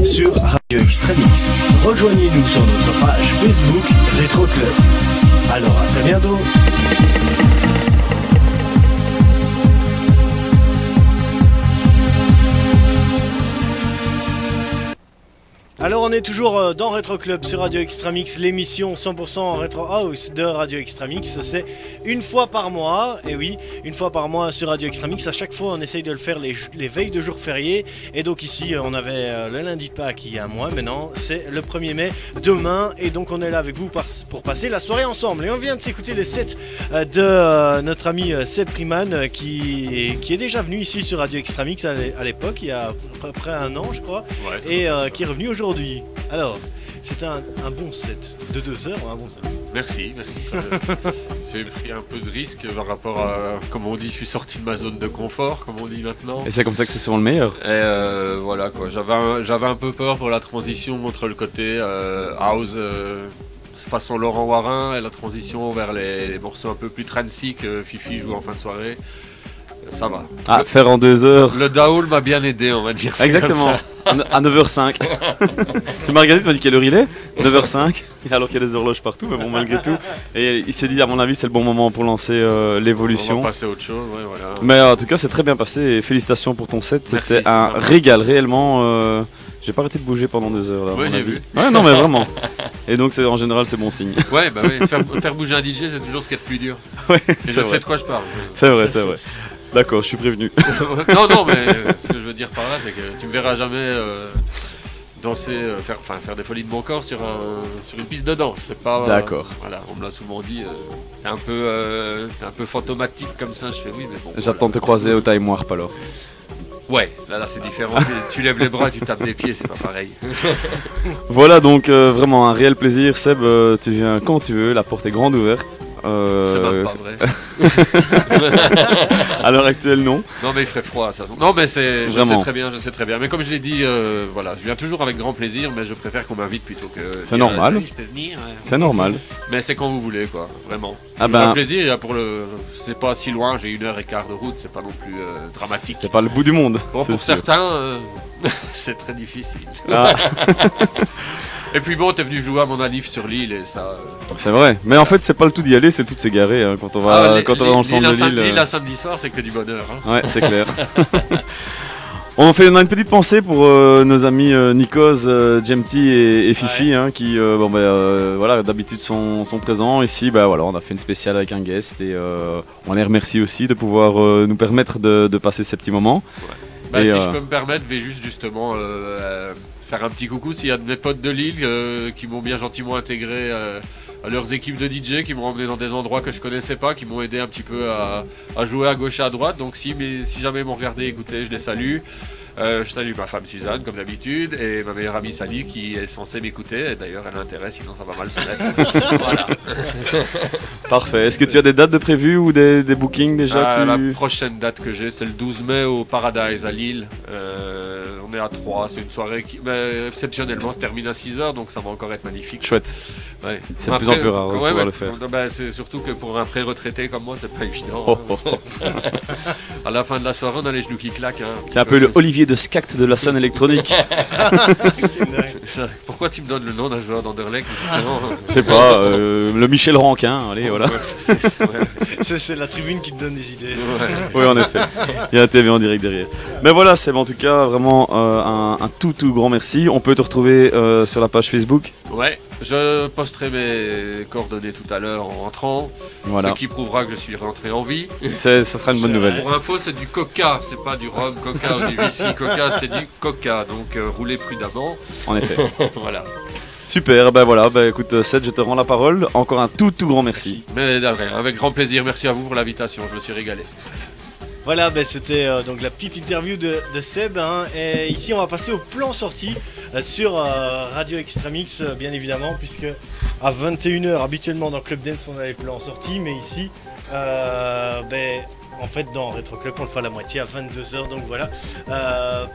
sur Radio Extramix. Rejoignez-nous sur notre page Facebook Rétro Club. Alors à très bientôt. Alors on est toujours dans Retro Club sur Radio Extramix, l'émission 100% Retro House de Radio Extramix. C'est une fois par mois, et oui, une fois par mois sur Radio Extramix. À chaque fois on essaye de le faire les veilles de jours fériés. Et donc ici on avait le lundi de Pâques il y a un mois, maintenant c'est le 1er mai, demain. Et donc on est là avec vous pour passer la soirée ensemble. Et on vient de s'écouter les sets de notre ami Seb Freeman qui est déjà venu ici sur Radio Extramix à l'époque, il y a à peu près un an je crois, ouais, et qui est revenu aujourd'hui. Alors, c'était un bon set de 2 heures, un bon set. Merci. J'ai pris un peu de risque par rapport à, comme on dit, je suis sorti de ma zone de confort, comme on dit maintenant. Et c'est comme ça que c'est souvent le meilleur. Et voilà quoi, j'avais un peu peur pour la transition entre le côté house façon Laurent Warin et la transition vers les morceaux un peu plus trancy que Fifi joue en fin de soirée. Ça va. Ah, faire en 2 heures. Le Daoul m'a bien aidé, on va dire. Exactement. À 9h05. Tu m'as regardé, tu m'as dit quelle heure il est 9h05. Alors qu'il y a des horloges partout, mais bon, malgré tout. Et il s'est dit, à mon avis, c'est le bon moment pour lancer l'évolution. On va passer à autre chose, ouais, voilà. Mais en tout cas, c'est très bien passé et félicitations pour ton set. Merci, c'était un régal, réellement. J'ai pas arrêté de bouger pendant 2 heures. Là, ouais, j'ai vu. Ouais, non, mais vraiment. Et donc, en général, c'est bon signe. Ouais, bah oui, faire bouger un DJ, c'est toujours ce qu'il y a de plus dur. Ouais, je sais de quoi je parle. C'est vrai. D'accord, je suis prévenu. non, mais ce que je veux dire par là, c'est que tu me verras jamais danser, faire des folies de mon corps sur une piste de danse. C'est pas. D'accord. Voilà, on me l'a souvent dit. T'es un peu fantomatique comme ça. Je fais oui, mais bon. J'attends de te croiser au Time Warp alors. Ouais, là c'est différent. Tu lèves les bras, tu tapes les pieds, c'est pas pareil. Voilà donc vraiment un réel plaisir. Seb, tu viens quand tu veux, la porte est grande ouverte. C'est même pas vrai. À l'heure actuelle, non. Non, mais il ferait froid, ça. Non, mais je sais très bien. Mais comme je l'ai dit, voilà, je viens toujours avec grand plaisir, mais je préfère qu'on m'invite plutôt que. C'est normal. Je peux venir. C'est normal. Mais c'est quand vous voulez, quoi, vraiment. Ah ben. Un plaisir, c'est pas si loin, j'ai 1h15 de route, c'est pas non plus dramatique. C'est pas le bout du monde. Bon, pour certains, c'est très difficile. Ah. Et puis bon, t'es venu jouer à mon anniv sur l'île et ça. C'est vrai, mais en fait c'est pas le tout d'y aller, c'est le tout de se garer hein, quand on va dans le centre de l'île. L'île à samedi soir, c'est que du bonheur. Hein. Ouais, c'est clair. On a une petite pensée pour nos amis Nikos, Jemti et Fifi, hein, qui voilà, d'habitude sont présents. Ici, voilà, on a fait une spéciale avec un guest et on les remercie aussi de pouvoir nous permettre de passer ces petits moments. Ouais. Si je peux me permettre, je vais justement faire un petit coucou s'il y a de mes potes de Lille qui m'ont bien gentiment intégré à leurs équipes de DJ, qui m'ont emmené dans des endroits que je connaissais pas, qui m'ont aidé un petit peu à jouer à gauche et à droite. Donc si jamais ils m'ont regardé, écoutez, je les salue. Je salue ma femme Suzanne comme d'habitude et ma meilleure amie Sally qui est censée m'écouter. D'ailleurs elle a intérêt, sinon ça va mal se mettre. Voilà. Parfait. Est-ce que tu as des dates de prévues ou des bookings déjà La prochaine date que j'ai, c'est le 12 mai au Paradise à Lille. On est à 3, c'est une soirée qui exceptionnellement se termine à 6h, donc ça va encore être magnifique. Chouette. Ouais. C'est de plus en plus rare de pouvoir le faire. C'est surtout que pour un pré-retraité comme moi, c'est pas évident. À la fin de la soirée, on a les genoux qui claquent. Hein. C'est un peu le Olivier de Skakt de la scène électronique. Pourquoi tu me donnes le nom d'un joueur d'Anderlecht? Je sais pas, le Michel Rankin, allez voilà. C'est la tribune qui te donne des idées. Ouais. Oui en effet, il y a la TV en direct derrière. Mais voilà Seb, en tout cas vraiment un tout grand merci. On peut te retrouver sur la page Facebook. Ouais, je posterai mes coordonnées tout à l'heure en rentrant, voilà. Ce qui prouvera que je suis rentré en vie. Ça sera une bonne nouvelle. Pour info, c'est du coca, c'est pas du rhum coca ou du whisky coca, c'est du coca, donc roulez prudemment. En effet. Voilà. Super, écoute Seth, je te rends la parole. Encore un tout grand merci. Mais rien, avec grand plaisir, merci à vous pour l'invitation, je me suis régalé. Voilà, c'était donc la petite interview de Seb. Hein, et ici, on va passer au plan sorti sur Radio Extramix, bien évidemment, puisque à 21h, habituellement dans Club Dance, on a les plans sortis, mais ici, en fait, dans Retro Club, on le fait à la moitié, à 22h. Donc voilà,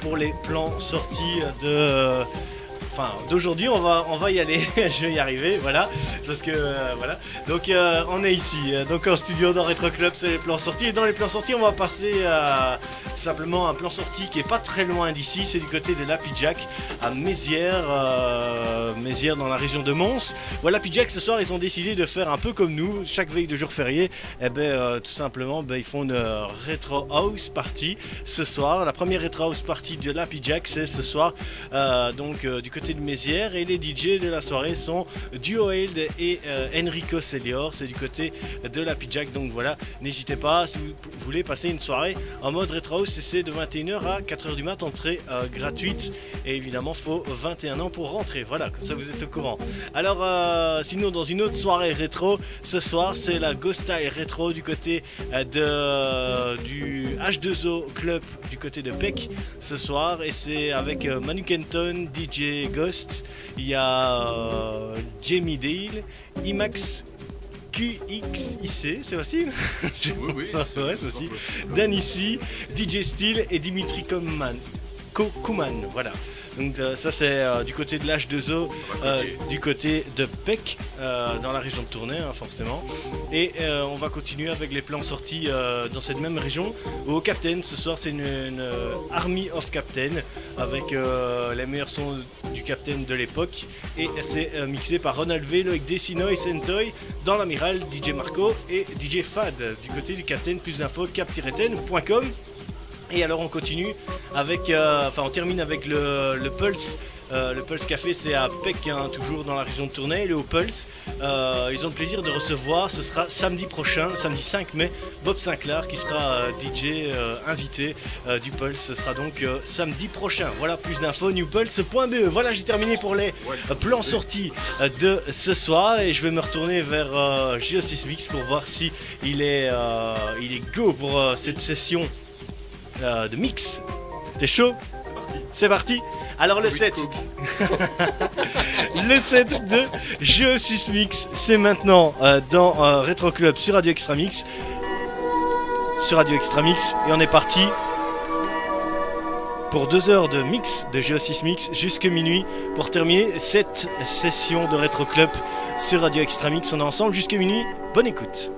pour les plans sortis de enfin d'aujourd'hui, on va y aller. Je vais y arriver, voilà, parce que voilà. Donc on est ici, donc en studio dans Retro Club, c'est les plans sortis. Et dans les plans sortis, on va passer simplement un plan sorti qui est pas très loin d'ici. C'est du côté de l'Happy Jack à Mézières, Mézières dans la région de Mons. Voilà, l'Happy Jack ce soir, ils ont décidé de faire un peu comme nous, chaque veille de jour férié. Et tout simplement, ils font une Retro House Party ce soir. La première Retro House Party de l'Happy Jack, c'est ce soir, du côté de Mézières, et les DJ de la soirée sont Duo Held et Enrico Celior, c'est du côté de l'Happy Jack. Donc voilà, n'hésitez pas si vous voulez passer une soirée en mode Retro House, c'est de 21h à 4h du mat, entrée gratuite, et évidemment faut 21 ans pour rentrer, voilà, comme ça vous êtes au courant. Alors sinon, dans une autre soirée rétro ce soir, c'est la Ghost Style Rétro du côté du H2O Club du côté de Peck ce soir, et c'est avec Manu Kenton, DJ Ghost, il y a Jamie Dale, IMAX QXIC, c'est facile. Oui, ouais, c'est facile. Danici, DJ Steel et Dimitri Kouman, voilà. Donc ça c'est du côté de l'H2O, du côté de Peck, dans la région de Tournai, hein, forcément. Et on va continuer avec les plans sortis dans cette même région. Au Captain, ce soir c'est une Army of Captain, avec les meilleurs sons du Captain de l'époque. Et c'est mixé par Ronald Velo avec Decino et Sentoy dans l'Amiral, DJ Marco et DJ Fad. Du côté du Captain, plus d'infos cap-ten.com. Et alors on continue avec, on termine avec le Pulse. Le Pulse Café, c'est à Peck, hein, toujours dans la région de Tournai. Et au Pulse, ils ont le plaisir de recevoir, ce sera samedi prochain, samedi 5 mai, Bob Sinclair qui sera DJ invité du Pulse. Ce sera donc samedi prochain. Voilà, plus d'infos, newpulse.be. Voilà, j'ai terminé pour les plans sortis de ce soir. Et je vais me retourner vers Geosys Mix pour voir si il est go pour cette session de mix. T'es chaud? C'est parti. Alors le set le set de Geosys Mix, c'est maintenant dans Retro Club sur Radio Extra Mix. Sur Radio Extra Mix, et on est parti pour 2 heures de mix de Geosys Mix jusque minuit pour terminer cette session de Retro Club sur Radio Extra Mix. On est ensemble jusque minuit. Bonne écoute.